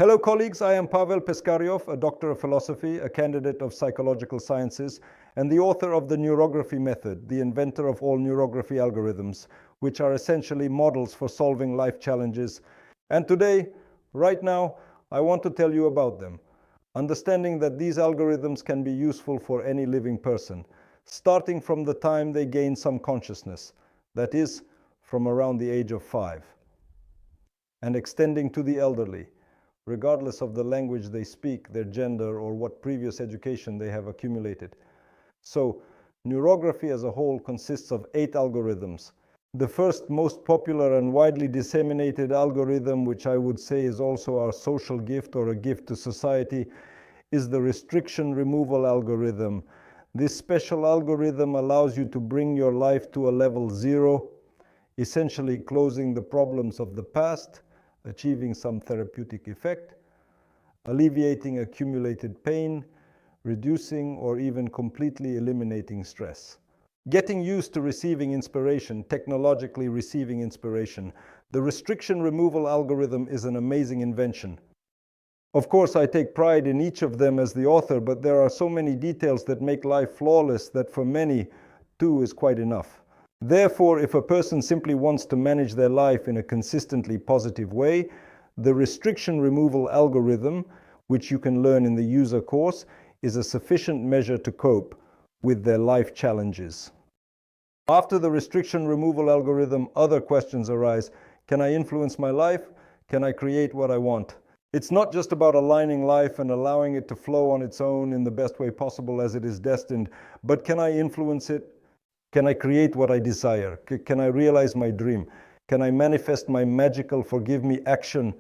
Hello colleagues, I am Pavel Piskarev, a doctor of philosophy, a candidate of psychological sciences, and the author of the neurography method, the inventor of all neurography algorithms, which are essentially models for solving life challenges. And today, right now, I want to tell you about them, understanding that these algorithms can be useful for any living person, starting from the time they gain some consciousness, that is, from around the age of 5, and extending to the elderly, regardless of the language they speak, their gender, or what previous education they have accumulated. So, neurography as a whole consists of 8 algorithms. The first most popular and widely disseminated algorithm, which I would say is also our social gift or a gift to society, is the restriction removal algorithm. This special algorithm allows you to bring your life to a level 0, essentially closing the problems of the past, achieving some therapeutic effect, alleviating accumulated pain, reducing or even completely eliminating stress. Getting used to receiving inspiration, technologically receiving inspiration. The restriction removal algorithm is an amazing invention. Of course, I take pride in each of them as the author, but there are so many details that make life flawless that for many, 2 is quite enough. Therefore, if a person simply wants to manage their life in a consistently positive way, the restriction removal algorithm, which you can learn in the user course, is a sufficient measure to cope with their life challenges. After the restriction removal algorithm, other questions arise. Can I influence my life? Can I create what I want? It's not just about aligning life and allowing it to flow on its own in the best way possible as it is destined, but can I influence it? Can I create what I desire? Can I realize my dream? Can I manifest my magical forgive me action?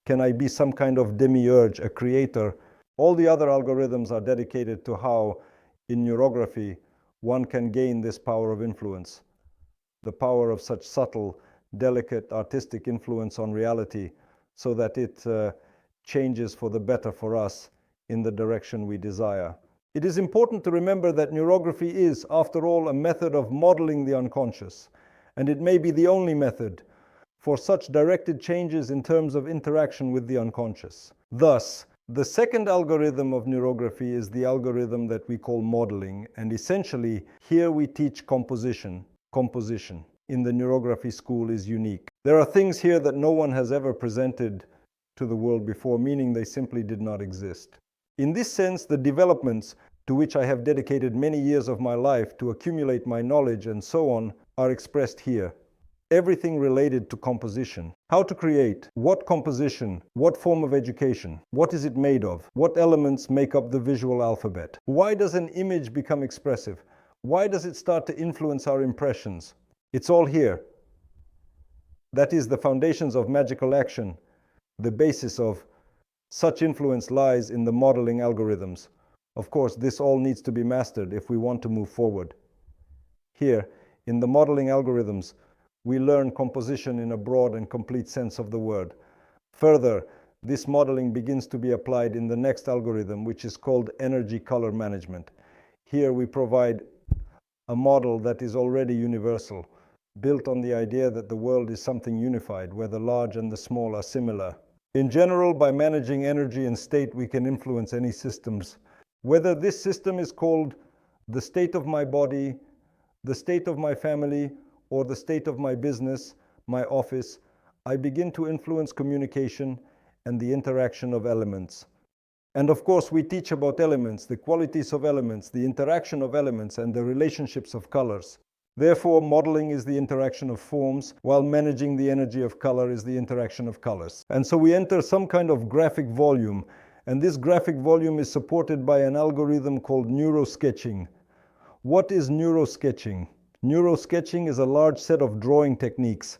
Can I be some kind of demiurge, a creator? All the other algorithms are dedicated to how, in neurography, one can gain this power of influence, the power of such subtle, delicate, artistic influence on reality, so that it changes for the better for us in the direction we desire. It is important to remember that neurography is, after all, a method of modeling the unconscious, and it may be the only method for such directed changes in terms of interaction with the unconscious. Thus, the second algorithm of neurography is the algorithm that we call modeling, and essentially, here we teach composition. Composition in the neurography school is unique. There are things here that no one has ever presented to the world before, meaning they simply did not exist. In this sense, the developments to which I have dedicated many years of my life to accumulate my knowledge and so on are expressed here. Everything related to composition. How to create, what composition, what form of education, what is it made of, what elements make up the visual alphabet, why does an image become expressive, why does it start to influence our impressions. It's all here. That is the foundations of magical action, the basis of such influence lies in the modeling algorithms. Of course, this all needs to be mastered if we want to move forward. Here, in the modeling algorithms, we learn composition in a broad and complete sense of the word. Further, this modeling begins to be applied in the next algorithm, which is called energy color management. Here we provide a model that is already universal, built on the idea that the world is something unified, where the large and the small are similar. In general, by managing energy and state, we can influence any systems. Whether this system is called the state of my body, the state of my family, or the state of my business, my office, I begin to influence communication and the interaction of elements. And of course, we teach about elements, the qualities of elements, the interaction of elements, and the relationships of colors. Therefore, modeling is the interaction of forms, while managing the energy of color is the interaction of colors. And so we enter some kind of graphic volume, and this graphic volume is supported by an algorithm called neuro-sketching. What is neuro-sketching? Neuro-sketching is a large set of drawing techniques.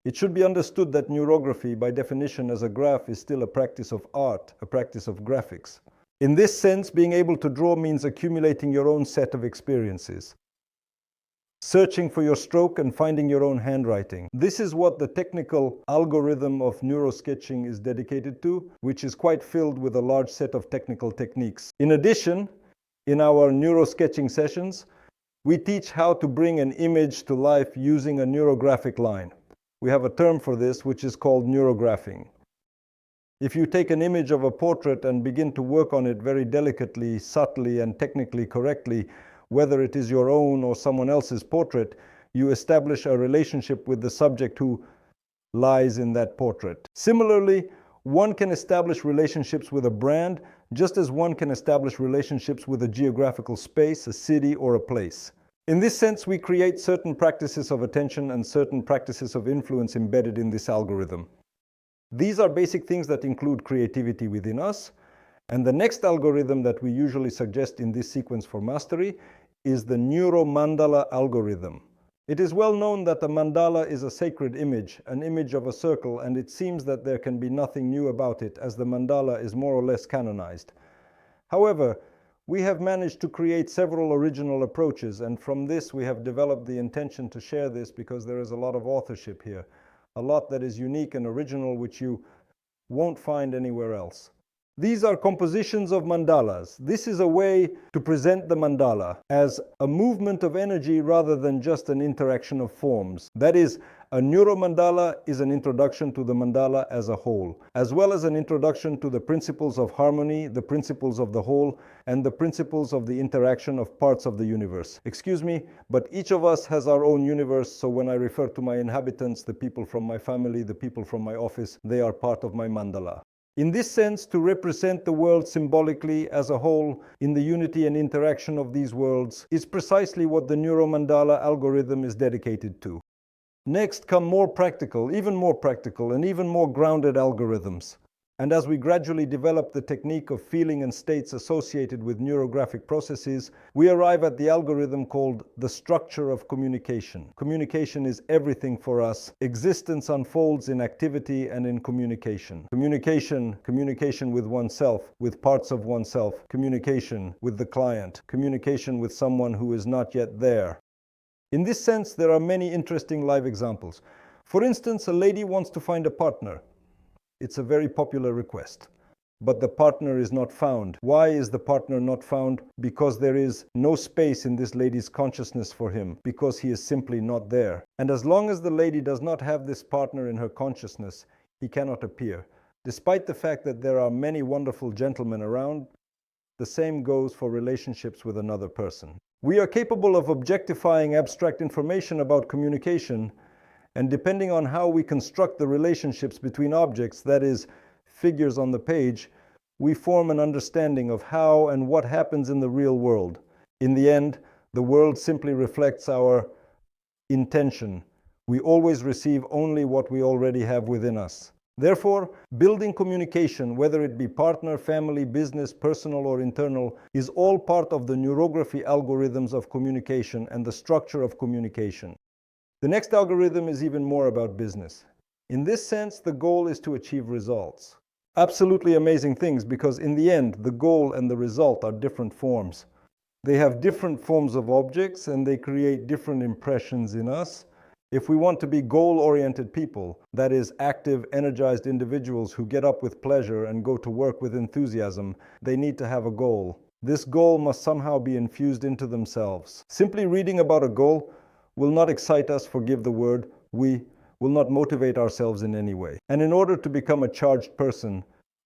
It should be understood that neurography, by definition as a graph, is still a practice of art, a practice of graphics. In this sense, being able to draw means accumulating your own set of experiences, searching for your stroke and finding your own handwriting. This is what the technical algorithm of neuro-sketching is dedicated to, which is quite filled with a large set of technical techniques. In addition, in our neuro-sketching sessions, we teach how to bring an image to life using a neurographic line. We have a term for this, which is called neurographing. If you take an image of a portrait and begin to work on it very delicately, subtly, and technically correctly, whether it is your own or someone else's portrait, you establish a relationship with the subject who lies in that portrait. Similarly, one can establish relationships with a brand just as one can establish relationships with a geographical space, a city, or a place. In this sense, we create certain practices of attention and certain practices of influence embedded in this algorithm. These are basic things that include creativity within us. And the next algorithm that we usually suggest in this sequence for mastery is the neuro-mandala algorithm. It is well known that the mandala is a sacred image, an image of a circle, and it seems that there can be nothing new about it, as the mandala is more or less canonized. However, we have managed to create several original approaches, and from this we have developed the intention to share this because there is a lot of authorship here, a lot that is unique and original which you won't find anywhere else. These are compositions of mandalas. This is a way to present the mandala as a movement of energy rather than just an interaction of forms. That is, a neuro-mandala is an introduction to the mandala as a whole, as well as an introduction to the principles of harmony, the principles of the whole, and the principles of the interaction of parts of the universe. Excuse me, but each of us has our own universe, so when I refer to my inhabitants, the people from my family, the people from my office, they are part of my mandala. In this sense, to represent the world symbolically as a whole in the unity and interaction of these worlds is precisely what the neuro-mandala algorithm is dedicated to. Next come more practical, and even more grounded algorithms. And as we gradually develop the technique of feeling and states associated with neurographic processes, we arrive at the algorithm called the structure of communication. Communication is everything for us. Existence unfolds in activity and in communication. Communication with oneself, with parts of oneself, communication with the client, communication with someone who is not yet there. In this sense, there are many interesting live examples. For instance, a lady wants to find a partner. It's a very popular request. But the partner is not found. Why is the partner not found? Because there is no space in this lady's consciousness for him, because he is simply not there. And as long as the lady does not have this partner in her consciousness, he cannot appear. Despite the fact that there are many wonderful gentlemen around, the same goes for relationships with another person. We are capable of objectifying abstract information about communication, and depending on how we construct the relationships between objects, that is, figures on the page, we form an understanding of how and what happens in the real world. In the end, the world simply reflects our intention. We always receive only what we already have within us. Therefore, building communication, whether it be partner, family, business, personal or internal, is all part of the neurography algorithms of communication and the structure of communication. The next algorithm is even more about business. In this sense, the goal is to achieve results. Absolutely amazing things, because in the end, the goal and the result are different forms. They have different forms of objects and they create different impressions in us. If we want to be goal-oriented people, that is, active, energized individuals who get up with pleasure and go to work with enthusiasm, they need to have a goal. This goal must somehow be infused into themselves. Simply reading about a goal will not excite us, forgive the word, we will not motivate ourselves in any way. And in order to become a charged person,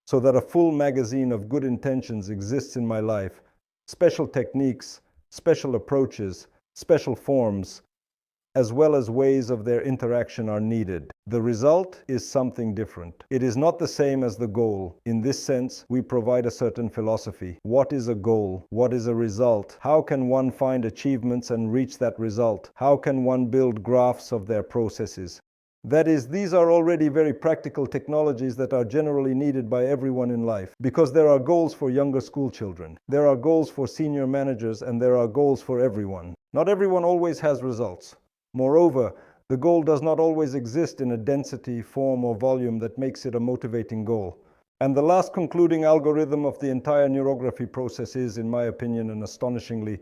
so that a full magazine of good intentions exists in my life, special techniques, special approaches, special forms, as well as ways of their interaction are needed. The result is something different. It is not the same as the goal. In this sense, we provide a certain philosophy. What is a goal? What is a result? How can one find achievements and reach that result? How can one build graphs of their processes? That is, these are already very practical technologies that are generally needed by everyone in life, because there are goals for younger school children, there are goals for senior managers, and there are goals for everyone. Not everyone always has results. Moreover, the goal does not always exist in a density, form, or volume that makes it a motivating goal. And the last concluding algorithm of the entire neurography process is, in my opinion, an astonishingly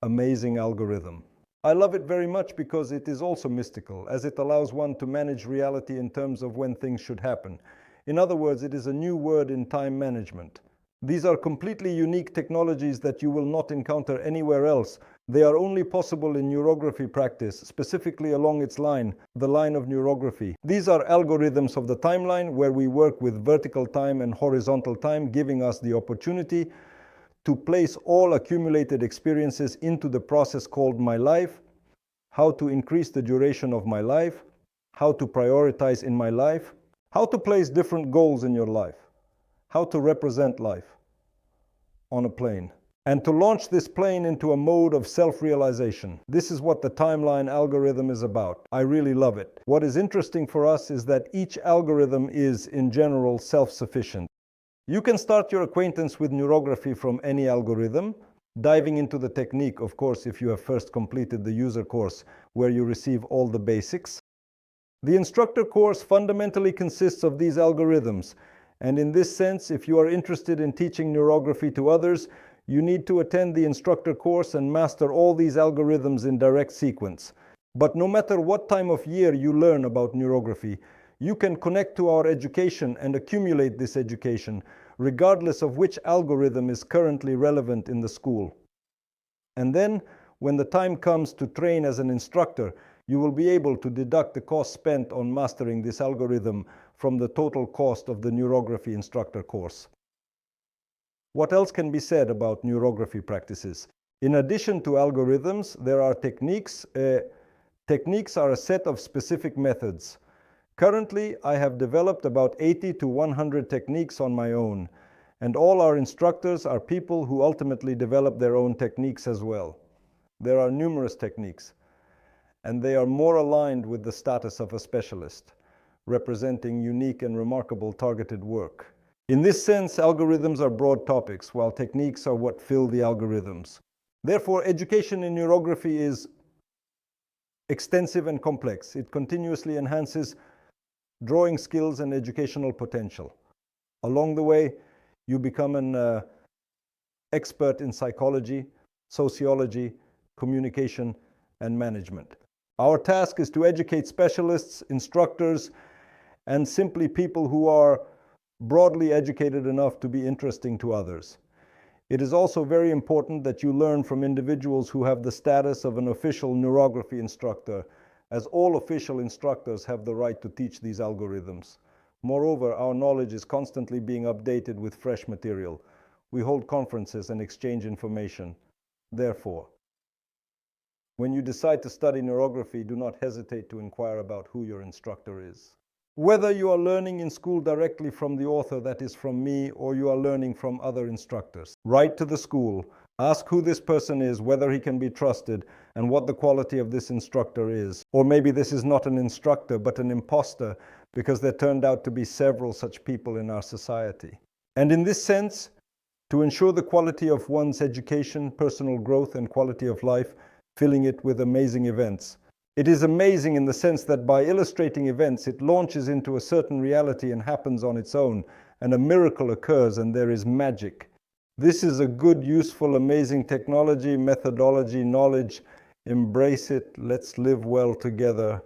amazing algorithm. I love it very much because it is also mystical, as it allows one to manage reality in terms of when things should happen. In other words, it is a new word in time management. These are completely unique technologies that you will not encounter anywhere else. They are only possible in neurography practice, specifically along its line, the line of neurography. These are algorithms of the timeline where we work with vertical time and horizontal time, giving us the opportunity to place all accumulated experiences into the process called my life, how to increase the duration of my life, how to prioritize in my life, how to place different goals in your life, how to represent life on a plane, and to launch this plane into a mode of self-realization. This is what the timeline algorithm is about. I really love it. What is interesting for us is that each algorithm is, in general, self-sufficient. You can start your acquaintance with neurography from any algorithm, diving into the technique, of course, if you have first completed the user course, where you receive all the basics. The instructor course fundamentally consists of these algorithms, and in this sense, if you are interested in teaching neurography to others, you need to attend the instructor course and master all these algorithms in direct sequence. But no matter what time of year you learn about neurography, you can connect to our education and accumulate this education, regardless of which algorithm is currently relevant in the school. And then, when the time comes to train as an instructor, you will be able to deduct the cost spent on mastering this algorithm from the total cost of the neurography instructor course. What else can be said about neurography practices? In addition to algorithms, there are techniques. Techniques are a set of specific methods. Currently, I have developed about 80 to 100 techniques on my own, and all our instructors are people who ultimately develop their own techniques as well. There are numerous techniques, and they are more aligned with the status of a specialist, representing unique and remarkable targeted work. In this sense, algorithms are broad topics, while techniques are what fill the algorithms. Therefore, education in neurography is extensive and complex. It continuously enhances drawing skills and educational potential. Along the way, you become an expert in psychology, sociology, communication, and management. Our task is to educate specialists, instructors, and simply people who are broadly educated enough to be interesting to others. It is also very important that you learn from individuals who have the status of an official neurography instructor, as all official instructors have the right to teach these algorithms. Moreover, our knowledge is constantly being updated with fresh material. We hold conferences and exchange information. Therefore, when you decide to study neurography, do not hesitate to inquire about who your instructor is. Whether you are learning in school directly from the author, that is from me, or you are learning from other instructors, write to the school, ask who this person is, whether he can be trusted, and what the quality of this instructor is. Or maybe this is not an instructor, but an imposter, because there turned out to be several such people in our society. And in this sense, to ensure the quality of one's education, personal growth, and quality of life, filling it with amazing events. It is amazing in the sense that by illustrating events, it launches into a certain reality and happens on its own, and a miracle occurs and there is magic. This is a good, useful, amazing technology, methodology, knowledge. Embrace it. Let's live well together.